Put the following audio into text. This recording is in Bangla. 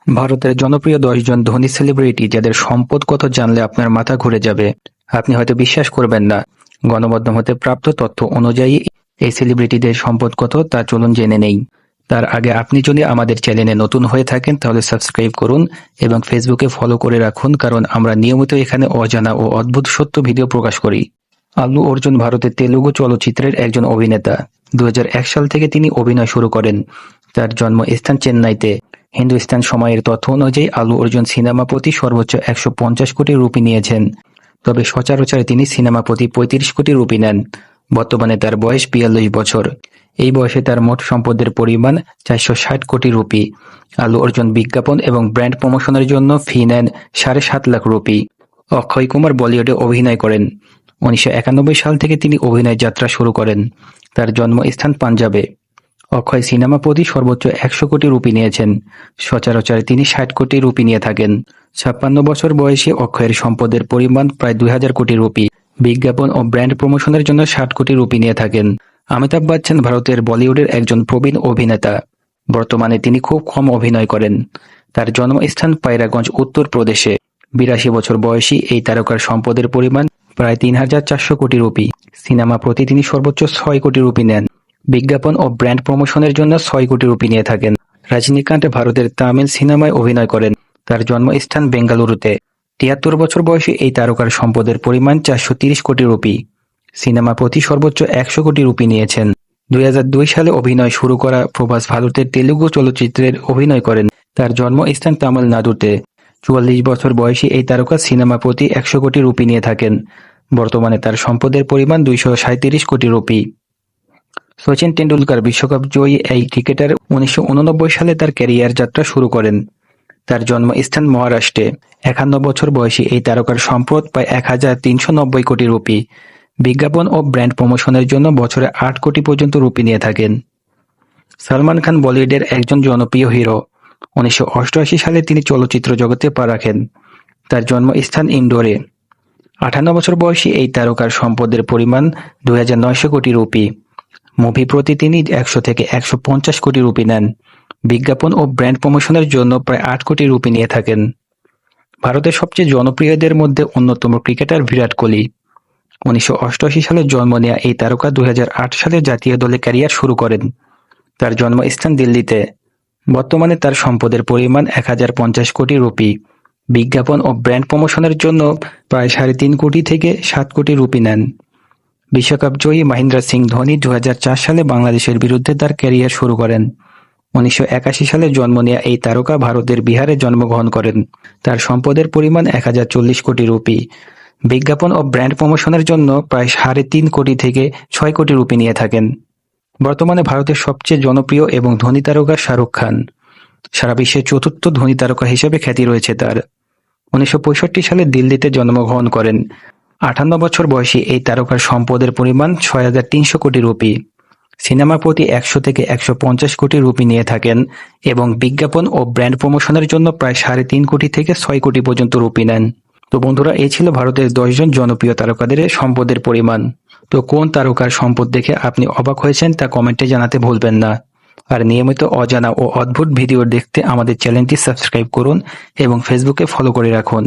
ভারতের জনপ্রিয় ১০ জন ধনী সেলিব্রিটি যাদের সম্পদ কত জানলে আপনার মাথা ঘুরে যাবে। আপনি হয়তো বিশ্বাস করবেন না। গণমাধ্যম হতে প্রাপ্ত তথ্য অনুযায়ী এই সেলিব্রিটিদের সম্পদ কত তা চলুন জেনে নেই। তার আগে আপনি যদি আমাদের চ্যানেলে নতুন হয়ে থাকেন তাহলে সাবস্ক্রাইব করুন এবং ফেসবুকে ফলো করে রাখুন, কারণ আমরা নিয়মিত এখানে অজানা ও অদ্ভুত সত্য ভিডিও প্রকাশ করি। আল্লু অর্জুন ভারতের তেলুগু চলচ্চিত্রের একজন অভিনেতা। ২০০১ সাল থেকে তিনি অভিনয় শুরু করেন। তার জন্মস্থান চেন্নাইতে। হিন্দুস্তান সময়ের তথ্য অনুযায়ী আল্লু অর্জুন সিনেমা প্রতি সর্বোচ্চ ১৫০ কোটি রুপি নিয়েছেন। তবে সচরাচর তিনি সিনেমা প্রতি ৩৫ কোটি রুপি নেন। বর্তমানে তার বয়স ৪২ বছর। এই বয়সে তার মোট সম্পদের পরিমাণ ৪৬০ কোটি রুপি। আল্লু অর্জুন বিজ্ঞাপন এবং ব্র্যান্ড প্রমোশনের জন্য ফি নেন ৭.৫ লাখ রুপি। অক্ষয় কুমার বলিউডে অভিনয় করেন। ১৯৯১ সাল থেকে তিনি অভিনয় যাত্রা শুরু করেন। তার জন্মস্থান পাঞ্জাবে। অক্ষয় সিনেমা প্রতি সর্বোচ্চ ১০০ কোটি রুপি নিয়েছেন। সচরাচর তিনি ৬০ কোটি রুপি নিয়ে থাকেন। ৫৬ বছর বয়সে অক্ষয়ের সম্পদের পরিমাণ প্রায় ২০০০ কোটি রুপি। বিজ্ঞাপন ও ব্র্যান্ড প্রমোশনের জন্য ৬০ কোটি রুপি নিয়ে থাকেন। অমিতাভ বচ্চন ভারতের বলিউডের একজন প্রবীণ অভিনেতা। বর্তমানে তিনি খুব কম অভিনয় করেন। তার জন্মস্থান পায়রাগঞ্জ, উত্তর প্রদেশে। ৮২ বছর বয়সী এই তারকার সম্পদের পরিমাণ প্রায় ৩,৪০০ কোটি রুপি। সিনেমা প্রতি তিনি সর্বোচ্চ ৬ কোটি রুপি নেন। বিজ্ঞাপন ও ব্র্যান্ড প্রমোশনের জন্য ৬ কোটি রুপি নিয়ে থাকেন। রজনীকান্ত ভারতের তামিল সিনেমায় অভিনয় করেন। তার জন্মস্থান বেঙ্গালুরুতে। ৭৩ বছর বয়সী এই তারকার সম্পদের পরিমাণ ৪৩০ কোটি রুপি। সিনেমা প্রতি সর্বোচ্চ ১০০ কোটি রুপি নিয়েছেন। ২০০২ সালে অভিনয় শুরু করা প্রভাস ভারতের তেলুগু চলচ্চিত্রের অভিনয় করেন। তার জন্মস্থান তামিলনাড়ুতে। ৪৪ বছর বয়সী এই তারকা সিনেমা প্রতি ১০০ কোটি রুপি নিয়ে থাকেন। বর্তমানে তার সম্পদের পরিমাণ ২৩৭ কোটি রুপি। সচিন টেন্ডুলকার বিশ্বকাপ জয়ী এই ক্রিকেটার ১৯৮৯ সালে তার ক্যারিয়ার যাত্রা শুরু করেন। তার জন্মস্থান মহারাষ্ট্রে। ৫১ বছর বয়সী এই তারকার সম্পদ প্রায় ১,৩৯০ কোটি রুপি। বিজ্ঞাপন ও ব্র্যান্ড প্রমোশনের জন্য বছরে ৮ কোটি পর্যন্ত রুপি নিয়ে থাকেন। সালমান খান বলিউডের একজন জনপ্রিয় হিরো। ১৯৮৮ সালে তিনি চলচ্চিত্র জগতে পা রাখেন। তার জন্মস্থান ইন্দোরে। ৫৮ বছর বয়সী এই তারকার সম্পদের পরিমাণ ২,৯০০ কোটি রুপি। মুভি প্রতি তিনি ১০০ থেকে ১৫০ কোটি রুপি নেন। বিজ্ঞাপন ও ব্র্যান্ড প্রমোশনের জন্য প্রায় ৮ কোটি রুপি নিয়ে থাকেন। ভারতের সবচেয়ে জনপ্রিয়দের মধ্যে অন্যতম ক্রিকেটার বিরাট কোহলি। ১৯৮৮ সালে জন্ম নেয়া এই তারকা ২০০৮ সালে জাতীয় দলে ক্যারিয়ার শুরু করেন। তার জন্মস্থান দিল্লিতে। বর্তমানে তার সম্পদের পরিমাণ ১,০৫০ কোটি রুপি। বিজ্ঞাপন ও ব্র্যান্ড প্রমোশনের জন্য প্রায় ৩.৫ কোটি থেকে ৭ কোটি রুপি নেন। বিশ্বকাপ জয়ী মহেন্দ্র সিং ধোনি ২০০৪ সালে বাংলাদেশের বিরুদ্ধে তার ক্যারিয়ার শুরু করেন। ১৯৮১ সালে জন্ম নেয়া এই তারকা ভারতের বিহারে জন্মগ্রহণ করেন। তার সম্পদের পরিমাণ ১,০৪০ কোটি রুপি। বিজ্ঞাপন ও ব্র্যান্ড প্রমোশনের জন্য প্রায় ৩.৫ কোটি থেকে ৬ কোটি রুপি নিয়ে থাকেন। বর্তমানে ভারতের সবচেয়ে জনপ্রিয় এবং ধনী তারকা শাহরুখ খান। সারা বিশ্বে চতুর্থ ধনী তারকা হিসেবে খ্যাতি রয়েছে তার। ১৯৬৫ সালে দিল্লিতে জন্মগ্রহণ করেন। ৫৮ বছর বয়সী এই তারকার সম্পদের পরিমাণ ৬,৩০০ কোটি রুপি। সিনেমা প্রতি ১০০ থেকে ১৫০ কোটি রুপি নিয়ে থাকেন এবং বিজ্ঞাপন ও ব্র্যান্ড প্রমোশনের জন্য প্রায় ৩.৫ কোটি থেকে ৬ কোটি পর্যন্ত রুপি নেন। তো বন্ধুরা, এই ছিল ভারতের ১০ জন জনপ্রিয় তারকাদের সম্পদের পরিমাণ। তো কোন তারকার সম্পদ দেখে আপনি অবাক হয়েছেন তা কমেন্টে জানাতে ভুলবেন না। আর নিয়মিত অজানা ও অদ্ভুত ভিডিও দেখতে আমাদের চ্যানেলটি সাবস্ক্রাইব করুন এবং ফেসবুকে ফলো করে রাখুন।